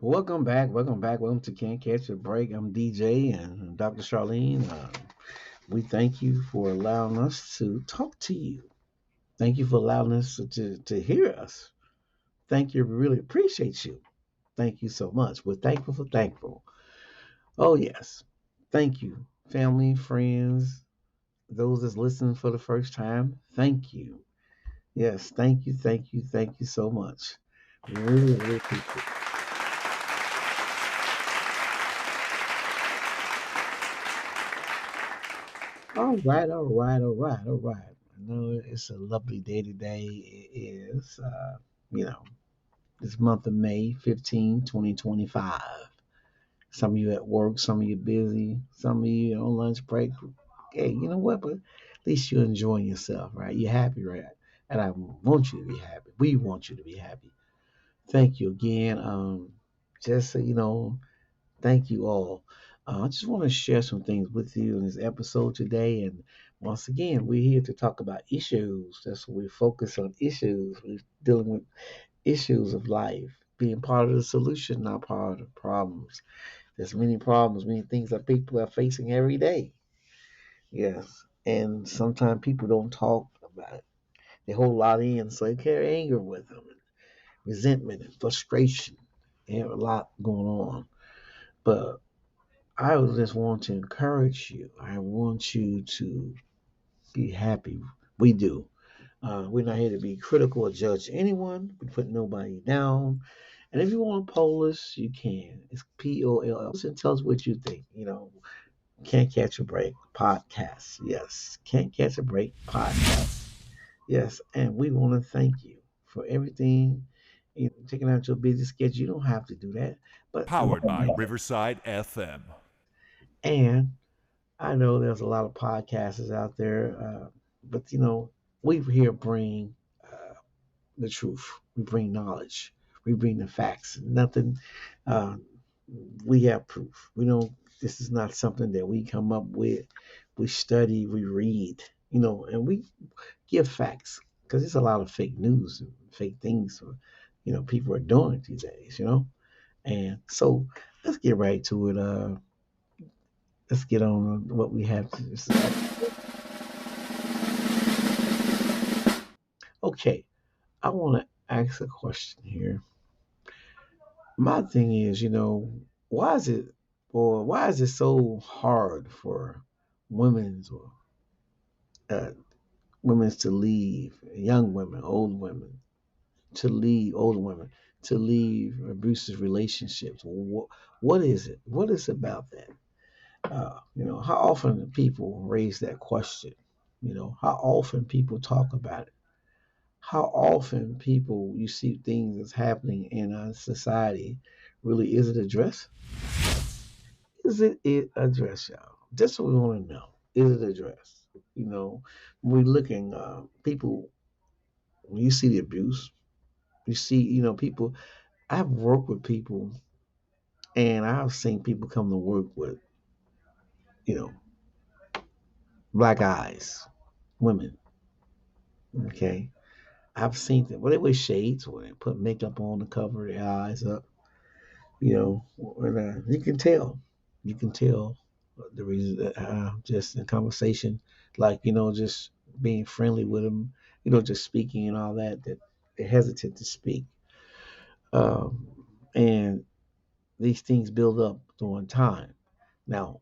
Welcome back. Welcome back. Welcome to Can't Catch a Break. I'm DJ and Dr. Charlene. We thank you for allowing us to talk to you. Thank you for allowing us to hear us. Thank you. We really appreciate you. Thank you so much. We're thankful for thankful. Oh, yes. Thank you, family, friends, those that's listening for the first time. Thank you. Yes, thank you, thank you, thank you so much. Really, really appreciate it. All right, all right, all right, all right. I know it's a lovely day today. It is, you know, this month of May 15, 2025. Some of you at work, some of you busy, some of you on lunch break. Hey, you know what? But at least you're enjoying yourself, right? You're happy, right? And I want you to be happy. We want you to be happy. Thank you again. Just so you know, thank you all. I just want to share some things with you in this episode today. And once again, we're here to talk about issues. That's what we focus on issues. We're dealing with issues of life, being part of the solution, not part of the problems. There's many problems, many things that people are facing every day. Yes. And sometimes people don't talk about it. They hold a lot in, so they carry anger with them, and resentment and frustration. They have a lot going on. But I just want to encourage you. I want you to be happy. We do. We're not here to be critical or judge anyone. We put nobody down. And if you want to poll us, you can. It's POLL. And tell us what you think. Can't catch a break podcast. Yes, can't catch a break podcast. Yes, and we want to thank you for everything. Taking out your busy schedule. You don't have to do that, but Powered by Riverside FM. and I know there's a lot of podcasters out there, but we here bring uh, the truth. We bring knowledge. We bring the facts. Nothing. Uh, we have proof. We don't. This is not something that we come up with. We study. We read. And we give facts because there's a lot of fake news and fake things. People are doing these days. And so let's get right to it. Let's get on what we have to say. Okay, I want to ask a question here. My thing is, why is it why is it so hard for women's or uh, women's to leave, young women, old women, to leave, older women, to leave abusive relationships? What is it? What is about that? How often do people raise that question? How often people talk about it? How often people you see things that's happening in our society really is it addressed? Is it addressed, y'all? That's what we want to know. Is it addressed? When we're looking, people, when you see the abuse, you see, people. I've worked with people, and I've seen people come to work with, you know, black eyes, women. Okay, I've seen them. Well, they wear shades, or they put makeup on to cover their eyes up. And, you can tell. You can tell the reason just in conversation, like just being friendly with them, just speaking and all that. That they're hesitant to speak, um, and these things build up during time. Now,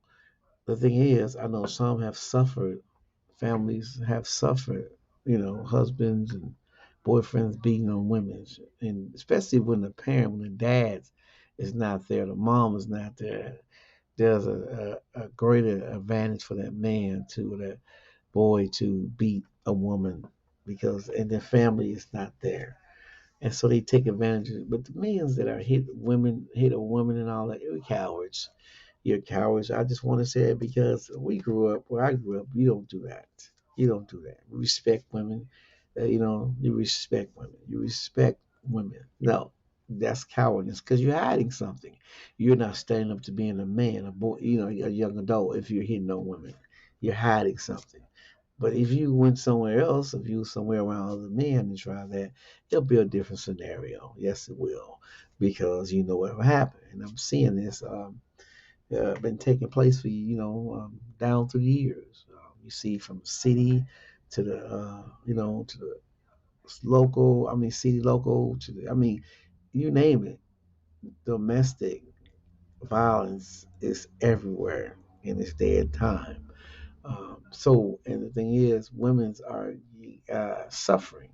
the thing is, I know some have suffered, families have suffered, husbands and boyfriends beating on women, and especially when the parent, when the dad is not there, the mom is not there. There's a greater advantage for that man to that boy to beat a woman because and their family is not there. And so they take advantage of it. But the men that are hit a woman and all that, you're cowards. You're cowards. I just want to say it because we grew up where I grew up. You don't do that. You don't do that. Respect women. You respect women. You respect women. No, that's cowardice because you're hiding something. You're not standing up to being a man, a boy, a young adult. If you're hitting on women, you're hiding something. But if you went somewhere else, if you were somewhere around other men and try that, it'll be a different scenario. Yes, it will. because you know what will happen. And I'm seeing this been taking place for down through the years. You see from city to the to the local. I mean city local to the. I mean you name it. Domestic violence is everywhere in this day and time. And the thing is, women's are suffering,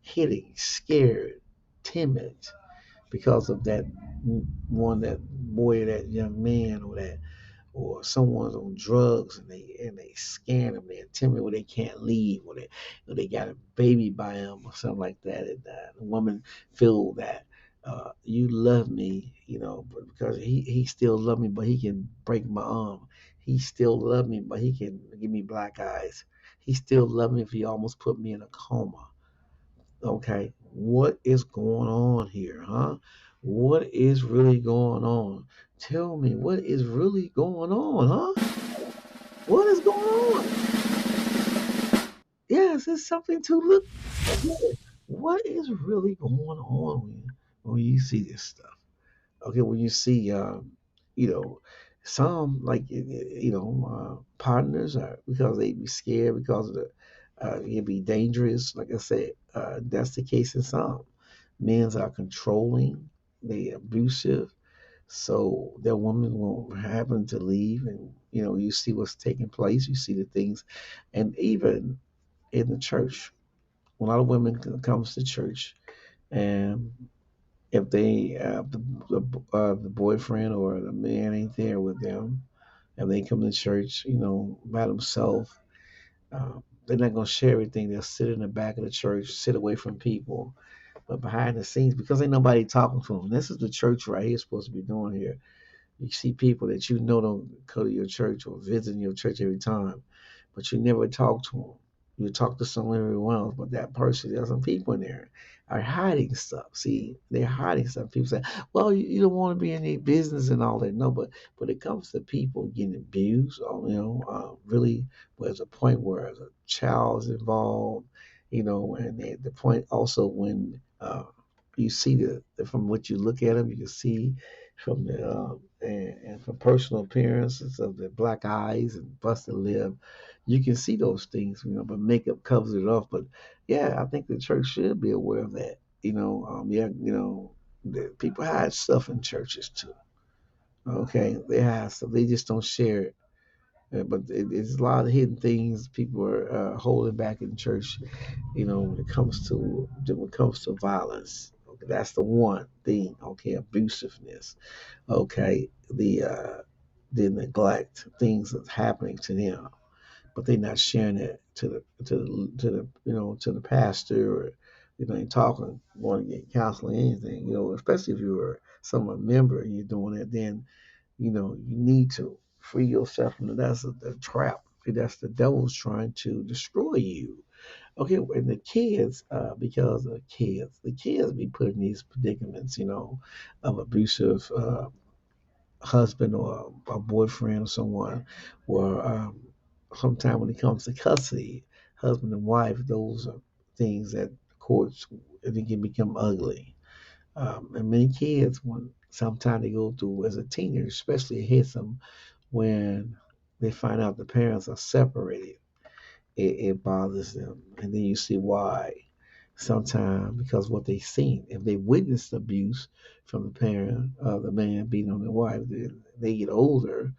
hitting, scared, timid because of that boy, or that young man, or someone's on drugs and they scan them, they intimidate where they can't leave, or they got a baby by them or something like that, and the woman feel that you love me, but because he still love me, but he can break my arm. He still love me, but he can give me black eyes. He still love me if he almost put me in a coma. Okay, what is going on here, huh? What is really going on? Tell me what is really going on, huh? What is going on? Yes, it's something to look at. What is really going on when you see this stuff? Okay, when you see, you know, some like partners are because they be scared because of it can be dangerous. Like I said, that's the case in some. Men's are controlling, they abusive, so their women won't happen to leave, and you see what's taking place. You see the things, and even in the church, a lot of women comes to church, and if the boyfriend or the man ain't there with them, and they come to church, by themselves, they're not gonna share everything. They'll sit in the back of the church, sit away from people, but behind the scenes, because ain't nobody talking to them. This is the church right here supposed to be doing here. You see people that don't go to your church or visit your church every time, but you never talk to them. You talk to someone everyone else, but that person, there's some people in there are hiding stuff. See, they're hiding stuff. People say, "Well, you don't want to be in their business and all that." No, but it comes to people getting abused, or really, there's a point where a child is involved, and the point also when you see from what you look at them, you can see from the and from personal appearances of the black eyes and busted lip, you can see those things, but makeup covers it off. But yeah, I think the church should be aware of that. Yeah, people hide stuff in churches too. Okay, they hide stuff. They just don't share it. But it's a lot of hidden things people are holding back in church. When it comes to violence. Okay, that's the one thing. Okay, abusiveness. Okay, the neglect, things that's happening to them, but they're not sharing it to the pastor, or ain't talking, going to get counseling, anything. Especially if you're someone member and you're doing it, then you need to free yourself from that. That's a trap. That's the devil's trying to destroy you. Okay, and the kids, because of the kids be put in these predicaments, of abusive husband or a boyfriend or someone, or sometimes when it comes to custody, husband and wife, those are things that courts, it can become ugly. And many kids, when sometimes they go through as a teenager, especially it hits them when they find out the parents are separated. It bothers them, and then you see why. Sometimes because what they seen, if they witnessed abuse from the parent, the man beating on the wife, they get older,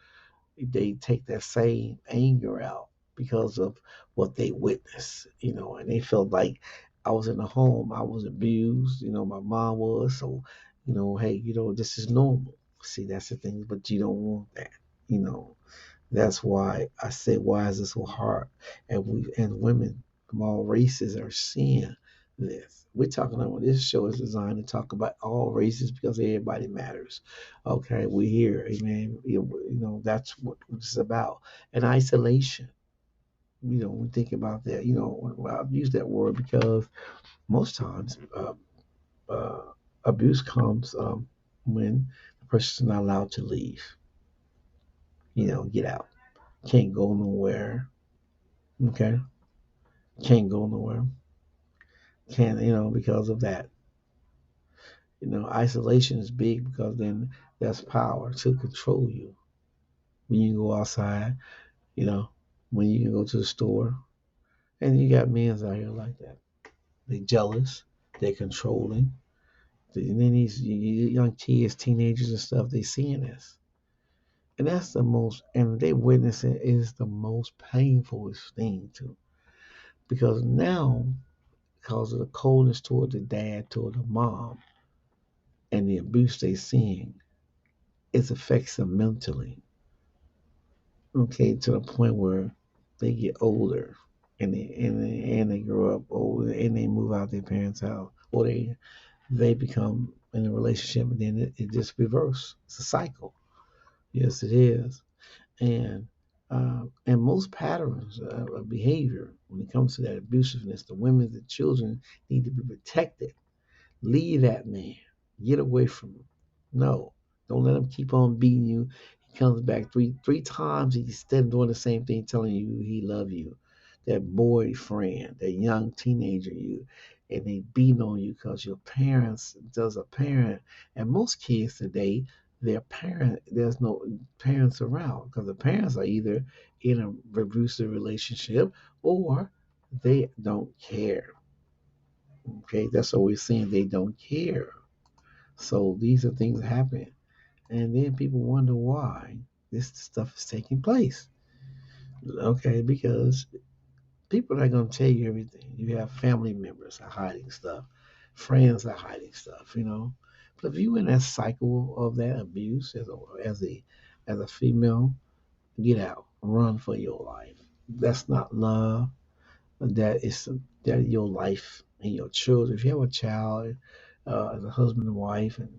they take that same anger out because of what they witnessed, and they felt like I was in a home, I was abused, my mom was, so, hey, this is normal. See, that's the thing, but you don't want that, you know. That's why I say, why is this so hard? And women from all races are seeing this. We're talking about this show is designed to talk about all races because everybody matters. Okay, we're here, amen. That's what it's about. And isolation. We think about that. I've used that word because most times uh, abuse comes when the person's not allowed to leave. Get out. Can't go nowhere. Okay, can't go nowhere. Can't because of that. Isolation is big because then that's power to control you. When you go outside, you know, when you can go to the store, and you got men out here like that. They jealous, they're controlling. And then these young kids, teenagers and stuff, they seeing this. And that's the most, and they witnessing it is the most painful thing too. Because now, because of the coldness toward the dad, toward the mom, and the abuse they seeing, it affects them mentally. Okay, to the point where they get older and they grow up older and they move out their parents' house or they become in a relationship and then it just reverses. It's a cycle. Yes, it is. And most patterns of behavior when it comes to that abusiveness, the women, the children need to be protected. Leave that man. Get away from him. No, don't let him keep on beating you. He comes back three times. He's still doing the same thing, telling you he love you. That boyfriend, that young teenager, and they beating on you because your parents does a parent. And most kids today, their parent, there's no parents around because the parents are either in a abusive relationship or they don't care. Okay, that's what we're saying. They don't care. So these are things that happen. And then people wonder why this stuff is taking place. Okay, because people are not going to tell you everything. You have family members are hiding stuff, friends are hiding stuff. But if you in that cycle of that abuse as a female, get out, run for your life. That's not love. That is that your life and your children. If you have a child, as a husband and wife, and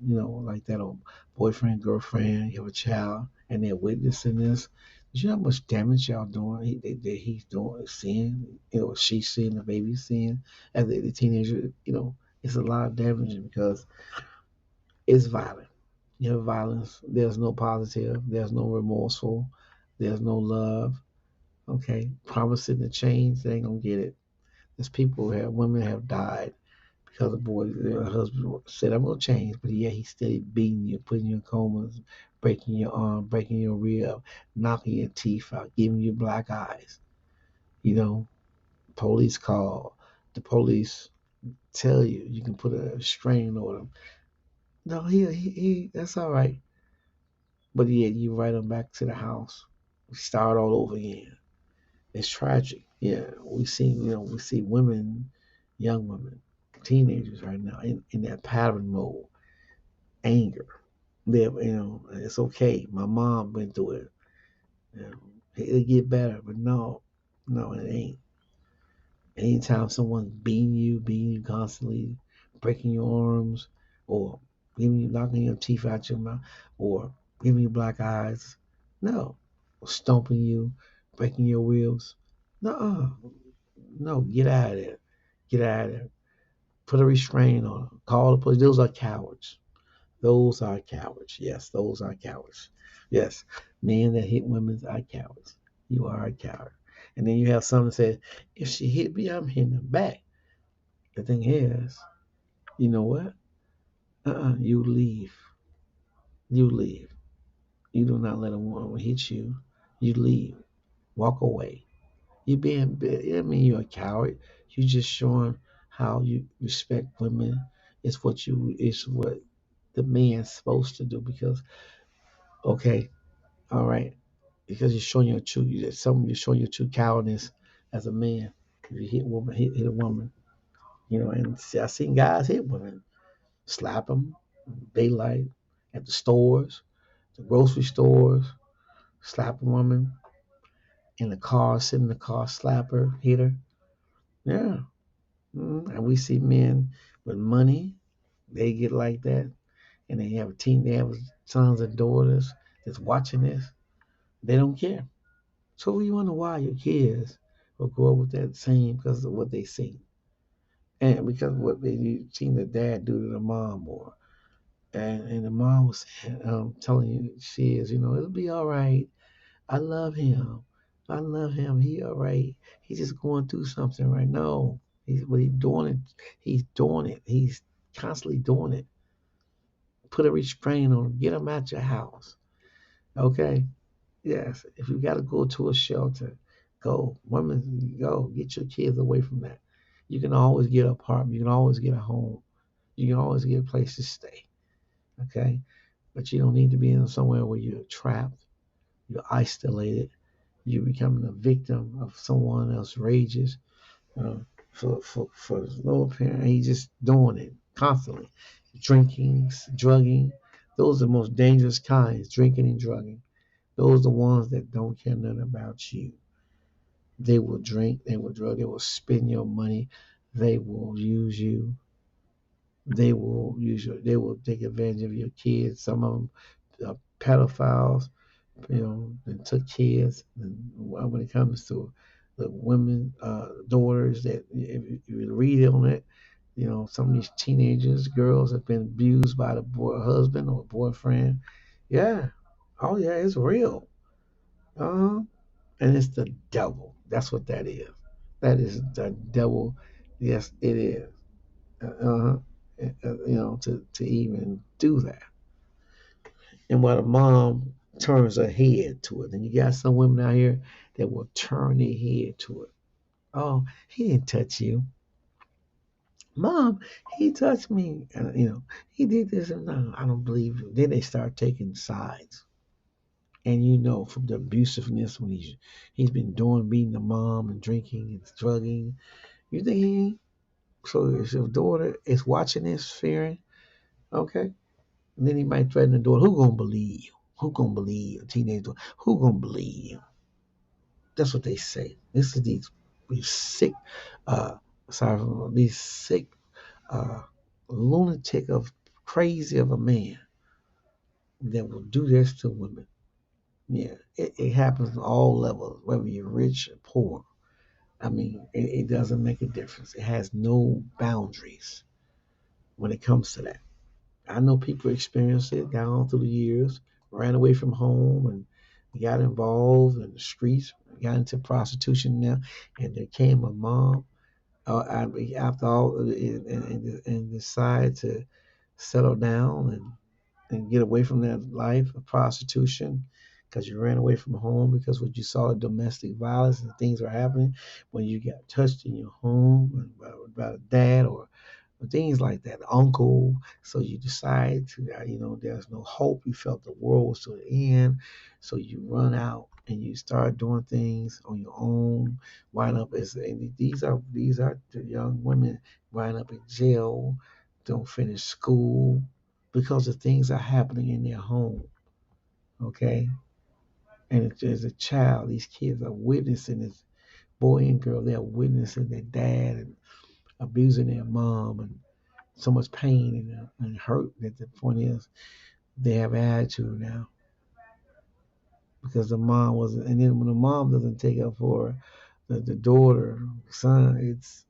like that, or boyfriend, girlfriend, you have a child, and they're witnessing this. Do you know how much damage y'all doing? That he's doing, seeing, she's seeing, the baby seeing, as the teenager. It's a lot of damage because it's violent. You have violence. There's no positive. There's no remorseful. There's no love. Okay, promising to change, they ain't gonna get it. There's people have women have died because the boy, their husband said, "I'm gonna change," but yeah, he's still beating you, putting you in comas, breaking your arm, breaking your rib, knocking your teeth out, giving you black eyes. You know, police call. The police tell you you can put a strain on him. No, he that's all right. But yeah, you write him back to the house. We start all over again. It's tragic. Yeah, we see women, young women, teenagers right now in that pattern mode, anger. It's okay. My mom went through it. You know, it'll get better, but no, no, it ain't. Anytime someone's beating you constantly, breaking your arms, or giving you knocking your teeth out your mouth, or giving you black eyes, no, or stomping you, breaking your ribs, no, no, get out of there, get out of there. Put a restraint on them. Call the police. Those are cowards. Those are cowards. Yes, those are cowards. Yes, men that hit women are cowards. You are a coward. And then you have some that say, if she hit me, I'm hitting her back. The thing is, you know what? You leave. You leave. You do not let a woman hit you. You leave. Walk away. You being, I mean, you're a coward. You just showing how you respect women. It's what the man's supposed to do because, okay, all right, because you're showing your true, you're showing your true cowardice as a man. If you hit a woman, and I've seen guys hit women, slap them, daylight, at the stores, the grocery stores, slap a woman in the car, sit in the car, slap her, hit her. Yeah. And we see men with money, they get like that, and they have sons and daughters that's watching this. They don't care. So we wonder why your kids will grow up with that same because of what they see. And because of what they seen the dad do to the mom or and the mom was telling you she is, it'll be all right. I love him. I love him. He all right. He's just going through something right now. He's doing it. He's doing it. He's constantly doing it. put a restraint on them. Get them out your house. Okay. Yes. If you got to go to a shelter, go. Women, go. Get your kids away from that. You can always get an apartment. You can always get a home. You can always get a place to stay. Okay. But you don't need to be in somewhere where you're trapped, you're isolated, you're becoming a victim of someone else's rages. For no apparent, he's just doing it constantly. Drinking, drugging, those are the most dangerous kinds, drinking and drugging. Those are the ones that don't care nothing about you. They will drink, they will drug, they will spend your money, they will use you, they will take advantage of your kids. Some of them are pedophiles, that took kids. And when it comes to the women, daughters, that if you read on it, some of these teenagers, girls have been abused by the husband or boyfriend. Yeah. Oh, yeah, it's real. Uh-huh. And it's the devil. That's what that is. That is the devil. Yes, it is. Uh-huh. To even do that. And while the mom turns her head to it, and you got some women out here that will turn their head to it. Oh, he didn't touch you. Mom, he touched me. And, he did this. And no, I don't believe you. Then they start taking sides. And from the abusiveness when he's been doing, beating the mom and drinking and drugging. You think he ain't? So if your daughter is watching this, fearing, okay, and then he might threaten the daughter. Who gonna believe you? Who gonna believe you? Teenager, who gonna believe you? That's what they say. This is these sick, uh, these sick, uh, lunatic of crazy of a man that will do this to women. Yeah, it happens on all levels, whether you're rich or poor. I mean, it doesn't make a difference. It has no boundaries when it comes to that. I know people experience it down through the years, ran away from home and got involved in the streets, got into prostitution now, and there came a mom after all and decide to settle down and get away from that life of prostitution because you ran away from home because what you saw the domestic violence and things were happening when you got touched in your home by a dad or things like that, uncle. So you decide to, there's no hope. You felt the world was to the end. So you run out and you start doing things on your own. Wind up as and these are the young women wind up in jail, don't finish school because the things are happening in their home. Okay, and as a child, these kids are witnessing this boy and girl. They're witnessing their dad and abusing their mom and so much pain and hurt that the point is they have attitude now because the mom wasn't. And then when the mom doesn't take up for the daughter, son, it's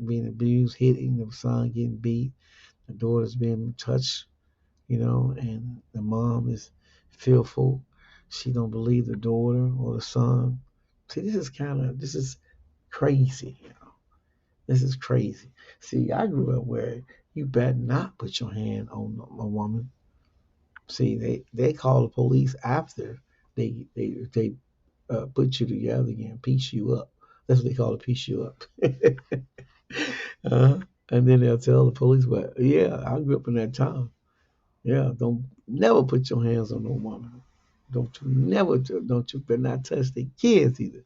being abused, hitting the son, getting beat, the daughter's being touched, and the mom is fearful. She don't believe the daughter or the son. See, this is crazy. This is crazy. See, I grew up where you better not put your hand on a woman. See, they call the police after they put you together again, piece you up. That's what they call it, piece you up. And then they'll tell the police, "Well, yeah, I grew up in that time. Yeah, don't never put your hands on no woman. Don't you better not touch the kids either."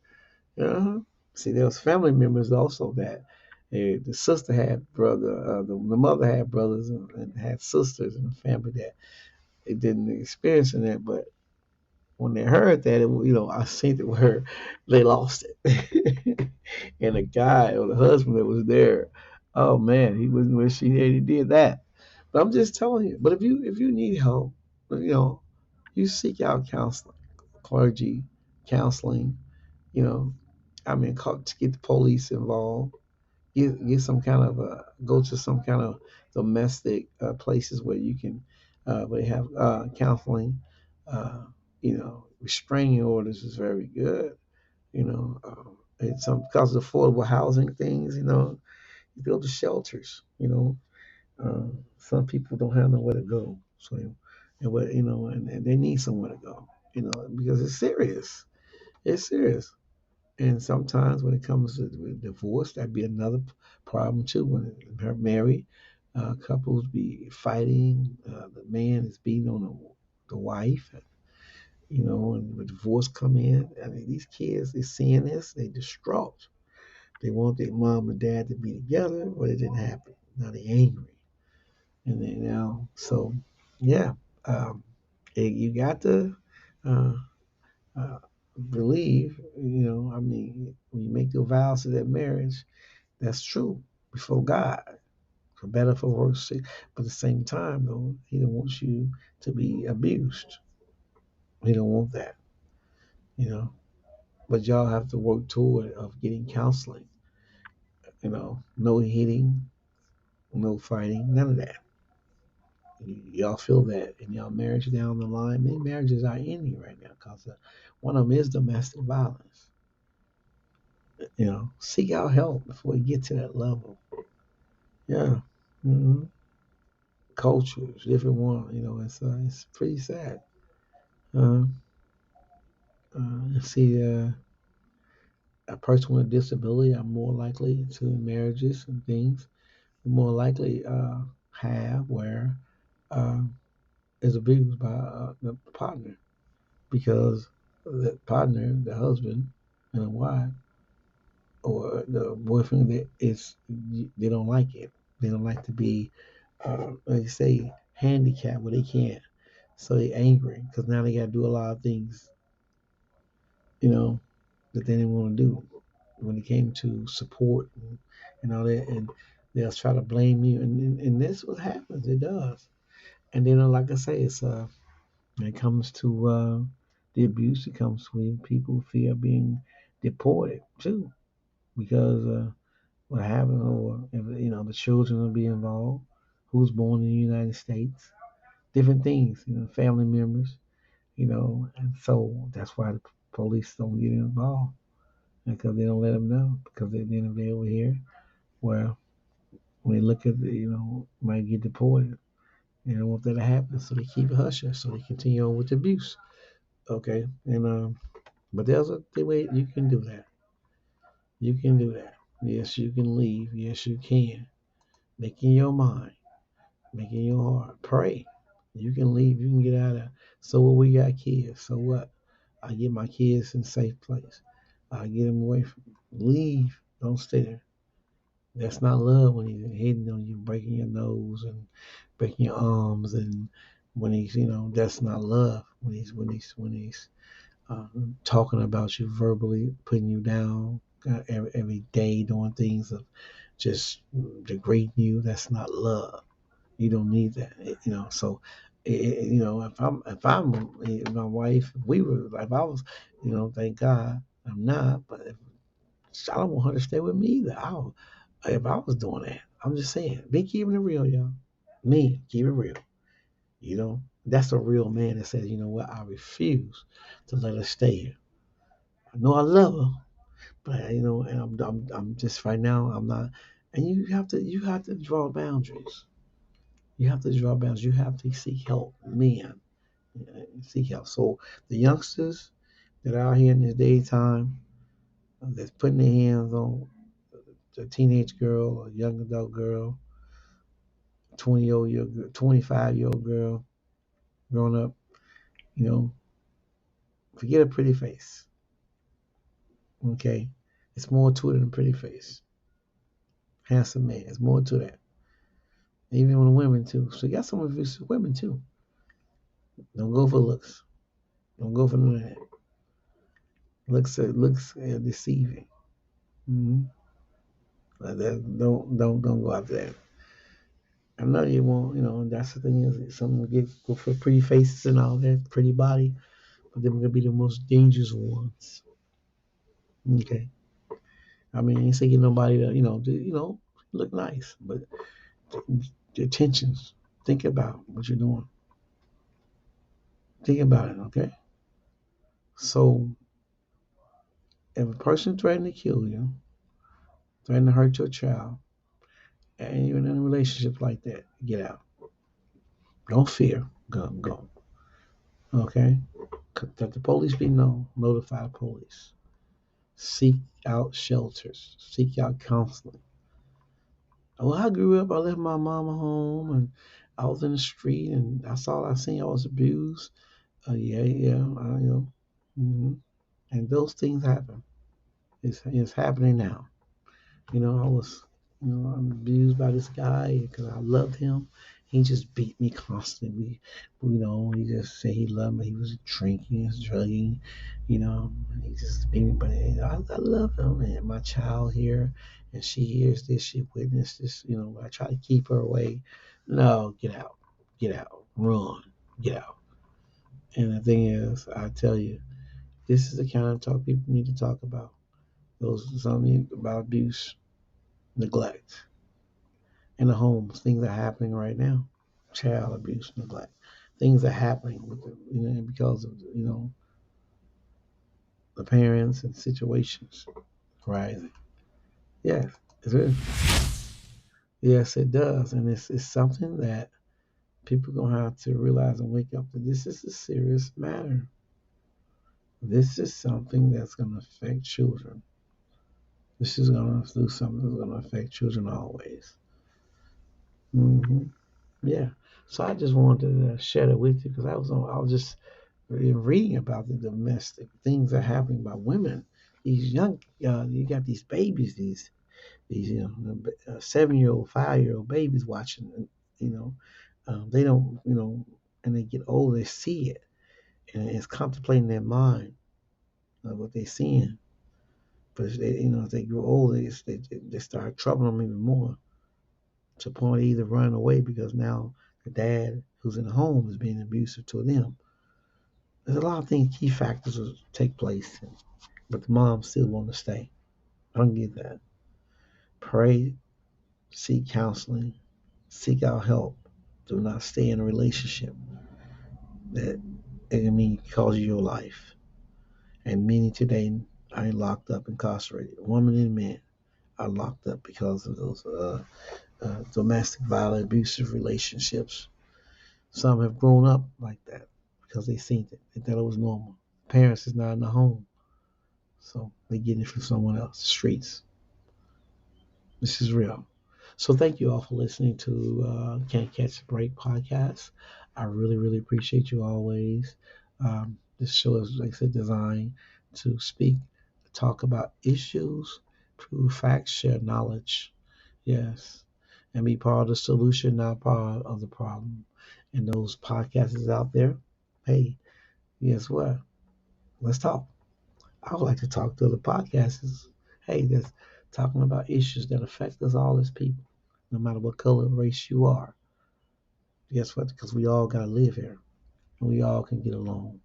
Uh-huh. See, there was family members also that the sister had brother, the mother had brothers and had sisters in the family that it didn't experience in that, but when they heard that, I seen it where they lost it, and the guy or the husband that was there, oh man, he wasn't wishing he did that. But I'm just telling you. But if you need help, you know, you seek out counseling, clergy, counseling. You know, I mean, to get the police involved. Get some kind of go to some kind of domestic places where you can where they have counseling. Restraining orders is very good. It's some because of affordable housing things. You build the shelters. Some people don't have nowhere to go. So, and what and they need somewhere to go. Because it's serious. It's serious. And sometimes when it comes to divorce, that'd be another problem too. When they're married, couples be fighting. The man is beating on the wife. And when divorce come in, I mean, these kids, they seeing this, they distraught. They want their mom and dad to be together, but it didn't happen. Now they angry, and then so yeah, um, you got to uh, uh, believe. I mean, when you make your vows to that marriage, that's true before God, for better for worse. But at the same time, though, He don't want you to be abused. He don't want that, you know. But y'all have to work toward of getting counseling. No hitting, no fighting, none of that. Y'all feel that in y'all marriage down the line. Many marriages are ending right now because one of them is domestic violence. Seek out help before you get to that level. Yeah. hmm Cultures, different one. It's pretty sad. Uh, see, a person with a disability are more likely to marriages and things. More likely have where uh, is abused by the partner because the partner, the husband and the wife, or the boyfriend, they don't like it. They don't like to be, like you say, handicapped where they can't. So they angry because now they got to do a lot of things, you know, that they didn't want to do when it came to support and all that. And they'll try to blame you. And this what happens. It does. And then, like I say, when it comes to the abuse, it comes when people fear being deported too, because what happened, or if the children will be involved, who's born in the United States, different things, family members, and so that's why the police don't get involved because they don't let them know because then if they over here, well, when they look at might get deported. They don't want that to happen, so they keep it hush hush, so they continue on with the abuse. Okay, and but there's a way you can do that. You can do that. Yes, you can leave. Yes, you can. Making your mind, making your heart. Pray. You can leave. You can get out of there. So what? We got kids. So what? I get my kids in a safe place. I get them away from. Leave. Don't stay there. That's not love when he's hitting on you, breaking your nose and breaking your arms, and when he's that's not love. When he's talking about you verbally, putting you down every day, doing things of just degrading you. That's not love. You don't need that. So if my wife, we were, if I was, thank God I'm not, but if, I don't want her to stay with me either. If I was doing that, I'm just saying, be keeping it real, y'all. Me, keep it real. That's a real man that says, you know what, I refuse to let her stay here. I know I love her, but and I'm just right now. I'm not. And you have to draw boundaries. You have to draw boundaries. You have to seek help, men. Seek help. So the youngsters that are out here in this daytime, that's putting their hands on a teenage girl, a young adult girl, 20-year-old, 25-year-old girl, grown up. You know, Forget a pretty face. Okay, it's more to it than a pretty face. Handsome man. It's more to that. Even with women too. So you got some of these women too. Don't go for looks. Don't go for none of that. Looks deceiving. Mm-hmm. Don't go after that. I know you won't. That's the thing is some will go for pretty faces and all that, pretty body, but they're gonna be the most dangerous ones. Okay. I mean, I ain't saying nobody to look nice, but the intentions. Think about what you're doing. Think about it. Okay. So if a person threatening to kill you, threatening to hurt your child, and you're in a relationship like that, get out. Don't fear. Go, go. Okay? Let the police be known. Notify the police. Seek out shelters. Seek out counseling. Well, I grew up, I left my mama home and I was in the street and I seen I was abused. Yeah, yeah, hmm And those things happen. It's happening now. I was, I'm abused by this guy because I loved him. He just beat me constantly. He just said he loved me. He was drinking, he was drugging, and he just beat me. But I love him, and my child here, and she hears this, she witnessed this. I try to keep her away. No, get out, run, get out. And the thing is, I tell you, this is the kind of talk people need to talk about. Those something about abuse, neglect in the homes. Things are happening right now. Child abuse, neglect. Things are happening with because of the parents and situations rising. Yes, it is. Yes, it does, and it's something that people gonna have to realize and wake up that this is a serious matter. This is something that's gonna affect children. This is gonna do something that's gonna affect children always. hmm Yeah. So I just wanted to share that with you because I was just reading about the domestic things that are happening by women. These young, you got these babies, these 7-year-old, 5-year-old babies watching. You know, they don't, and they get older, they see it, and it's contemplating their mind of what they're seeing. But as they grow older, they start troubling them even more to the point of either run away because now the dad who's in the home is being abusive to them. There's a lot of things, key factors will take place, but the mom still want to stay. I don't get that. Pray, seek counseling, seek out help. Do not stay in a relationship that it mean cause you your life. And many today are locked up, incarcerated. Women and men are locked up because of those domestic violence, abusive relationships. Some have grown up like that because they seen it. They thought it was normal. Parents is not in the home, so they get it from someone else. The streets. This is real. So thank you all for listening to Can't Catch a Break podcast. I really, really appreciate you always. This show is, like I said, designed to speak, talk about issues, prove facts, share knowledge. Yes. And be part of the solution, not part of the problem. And those podcasts out there, hey, guess what? Let's talk. I would like to talk to the podcasters. Hey, that's talking about issues that affect us all as people, no matter what color or race you are. Guess what? Because we all got to live here and we all can get along.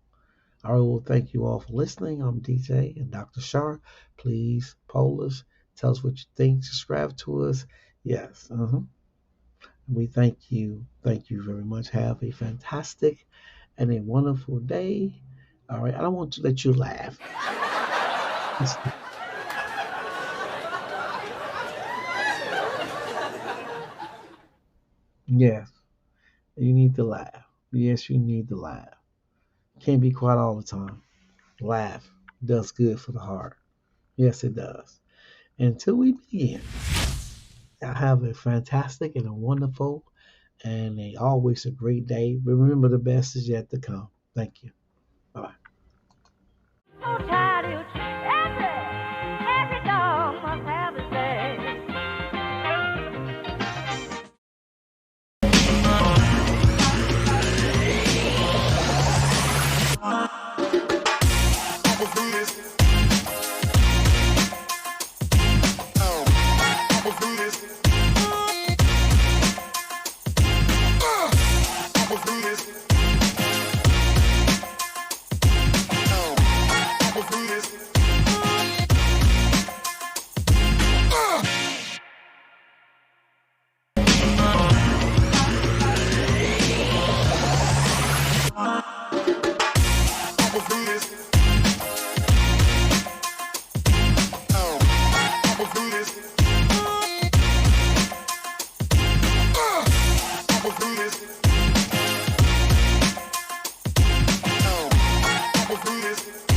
I will thank you all for listening. I'm DJ and Dr. Shar. Please poll us. Tell us what you think. Subscribe to us. Yes. We thank you. Thank you very much. Have a fantastic and a wonderful day. All right. I don't want to let you laugh. Yes. You need to laugh. Yes, you need to laugh. Can't be quiet all the time. Laugh does good for the heart. Yes, it does. Until we begin, I have a fantastic and a wonderful and always a great day. Remember, the best is yet to come. Thank you. Bye bye. Every dog must have his day. do this.